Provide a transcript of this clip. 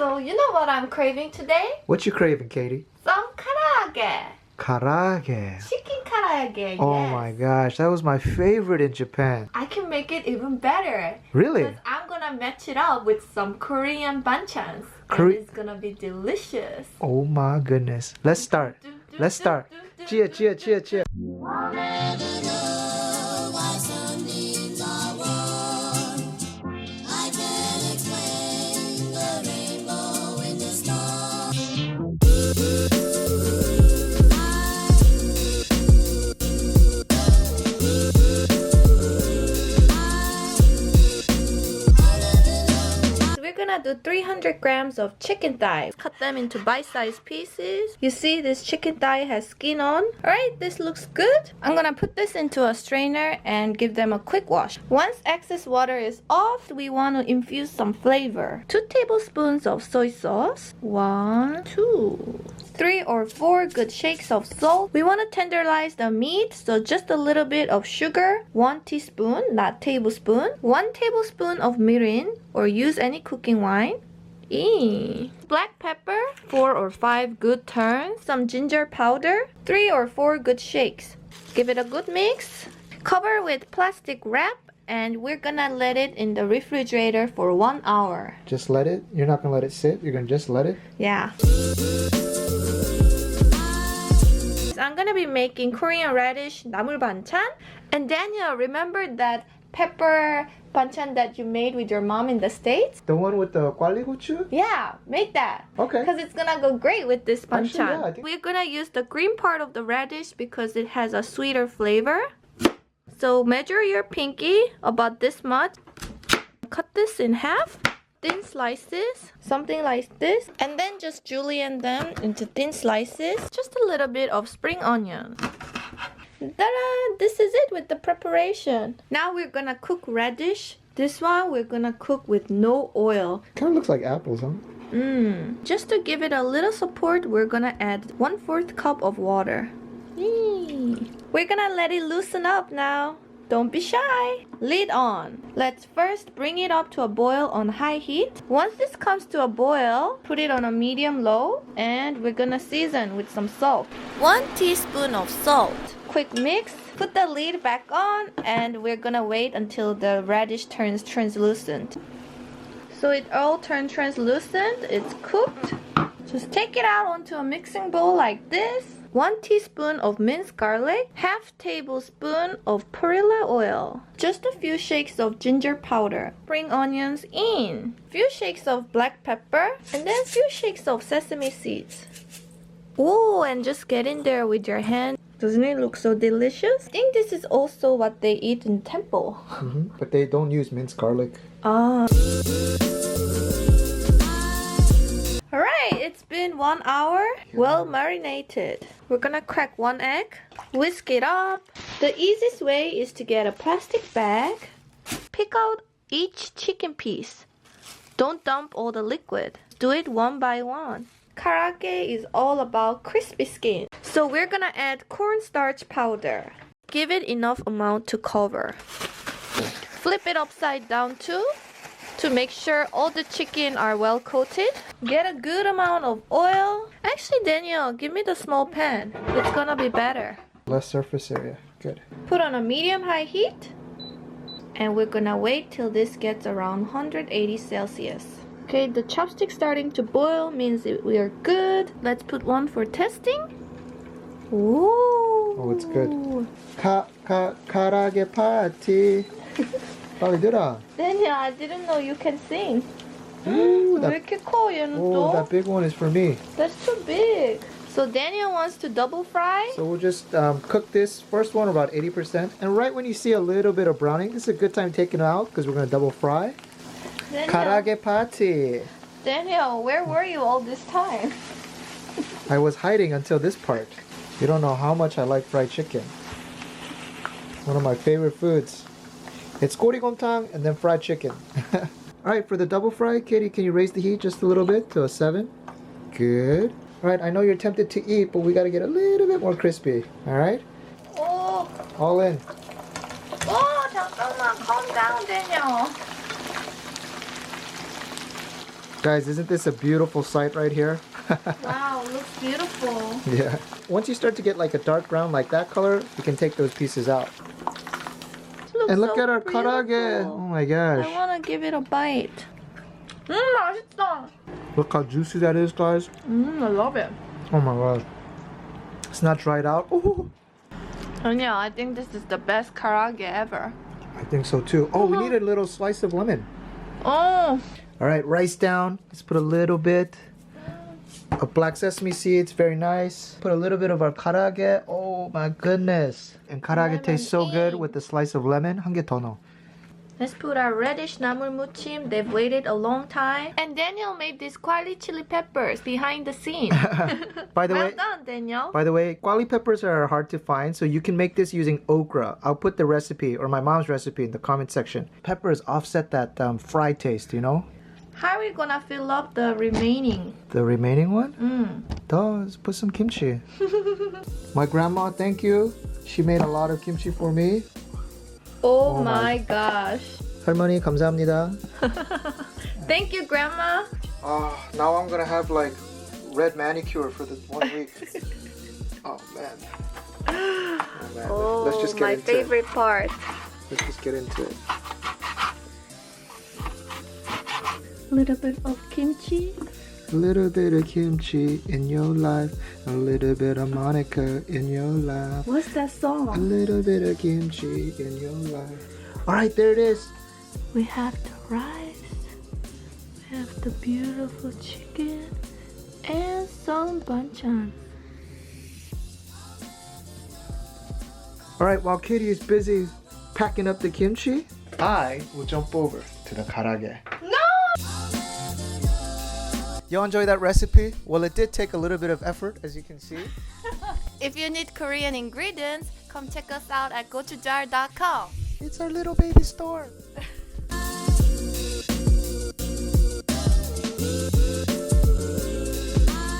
So you know what I'm craving today? What you craving, Katie? Some karaage. Karaage. Chicken karaage, Oh yes. my gosh, that was my favorite in Japan. I can make it even better. Really? Because I'm gonna match it up with some Korean banchans. And it's gonna be delicious. Oh my goodness. Let's start. Let's start. Cheer, cheer, cheer, cheer. Do 300 grams of chicken thigh. Cut them into bite-sized pieces. You see this chicken thigh has skin on. Alright, this looks good. I'm gonna put this into a strainer and give them a quick wash. Once excess water is off, we want to infuse some flavor. 2 tablespoons of soy sauce. 1, 2, 3 or 4 good shakes of salt. We want to tenderize the meat, so just a little bit of sugar. 1 teaspoon, not tablespoon. 1 tablespoon of mirin, or use any cooking wine. Black pepper, 4 or 5 good turns. Some ginger powder, 3 or 4 good shakes. Give it a good mix. Cover with plastic wrap, and we're gonna let it in the refrigerator for 1 hour. Just let it? You're not gonna let it sit? You're gonna just let it? Yeah. I'm gonna be making Korean radish 나물 반찬. And Daniel, remember that pepper banchan that you made with your mom in the States? The one with the gwalligochu? Yeah, make that. Okay. Because it's gonna go great with this banchan. Actually, yeah, I think... We're gonna use the green part of the radish because it has a sweeter flavor. So measure your pinky about this much. Cut this in half. Thin slices, something like this, and then just julienne them into thin slices. Just a little bit of spring onion. Ta-da! This is it with the preparation. Now we're gonna cook radish. This one we're gonna cook with no oil. Kind of looks like apples, huh? Just to give it a little support, we're gonna add 1/4 cup of water. We're gonna let it loosen up now. Don't be shy. Lid on. Let's first bring it up to a boil on high heat. Once this comes to a boil, put it on a medium-low, and we're gonna season with some salt. 1 teaspoon of salt. Quick mix. Put the lid back on, and we're gonna wait until the radish turns translucent. So it all turned translucent. It's cooked. Just take it out onto a mixing bowl like this. 1 teaspoon of minced garlic, half tablespoon of perilla oil, just a few shakes of ginger powder. Spring onions in, few shakes of black pepper, and then few shakes of sesame seeds. Oh, and just get in there with your hand. Doesn't it look so delicious? I think this is also what they eat in temple. But they don't use minced garlic. Ah. Alright, it's been 1 hour, well marinated. We're gonna crack 1 egg, whisk it up. The easiest way is to get a plastic bag, pick out each chicken piece. Don't dump all the liquid. Do it one by one. Karaage is all about crispy skin. So we're gonna add cornstarch powder. Give it enough amount to cover. Flip it upside down too, to make sure all the chicken are well coated. Get a good amount of oil. Actually, Daniel, give me the small pan. It's gonna be better. Less surface area. Good. Put on a medium-high heat. And we're gonna wait till this gets around 180 Celsius. Okay, the chopstick starting to boil means we are good. Let's put one for testing. Ooh. Oh, it's good. Karaage party. 빨리 들어. Daniel, I didn't know you can sing. Ooh, 왜 이렇게 커, 얘는 oh, 또? that big one is for me. That's too big. So Daniel wants to double fry. So we'll just cook this first one about 80%. And right when you see a little bit of browning, this is a good time to take it out because we're going to double fry. Karaage party. Daniel, where were you all this time? I was hiding until this part. You don't know how much I like fried chicken. One of my favorite foods. It's gorygon탕 and then fried chicken. Alright, for the double fry, Katie, can you raise the heat just a little bit to a 7? Good. Alright, I know you're tempted to eat, but we gotta get a little bit more crispy. Alright? Oh, All in. 잠깐만. Calm down, Daniel. Guys, isn't this a beautiful sight right here? Wow, looks beautiful. Yeah. Once you start to get like a dark brown like that color, you can take those pieces out. Looks And look so at our karaage. beautiful. Oh my gosh. I wanna give it a bite. 맛있다. Look how juicy that is, guys. I love it. Oh my gosh. It's not dried out. Ooh. And yeah, I think this is the best karaage ever. I think so too. Oh, we need a little slice of lemon. Oh, All right, rice down. Let's put a little bit of black sesame seeds. Very nice. Put a little bit of our karaage. Oh my goodness. And karaage tastes so good with the slice of lemon. 한 개 더 넣어. let's put our radish 나물 무침. They've waited a long time. And Daniel made these quality chili peppers behind the scene. By the Well way, done, Daniel. quali peppers are hard to find, so you can make this using okra. I'll put the recipe or my mom's recipe in the comment section. Peppers offset that fried taste, you know? How are we gonna fill up the remaining? The remaining one? Let's put some kimchi. My grandma, thank you. She made a lot of kimchi for me. Oh, Oh my- my gosh. 할머니, 감사합니다. Thank you, Grandma. Now I'm gonna have like red manicure for this 1 week. Oh man. Oh, man. Let's just get my into favorite part. it. Let's just get into it. Little bit of kimchi. A little bit of kimchi in your life, a little bit of Monica in your life, What's that a song? little bit of kimchi in your life. All right, there it is. We have the rice. We have the beautiful chicken and some banchan. All right, while Katie is busy packing up the kimchi, I will jump over to the karaage. No! Y'all enjoy that recipe? Well, it did take a little bit of effort, as you can see. If you need Korean ingredients, come check us out at gochujar.com. It's our little baby store.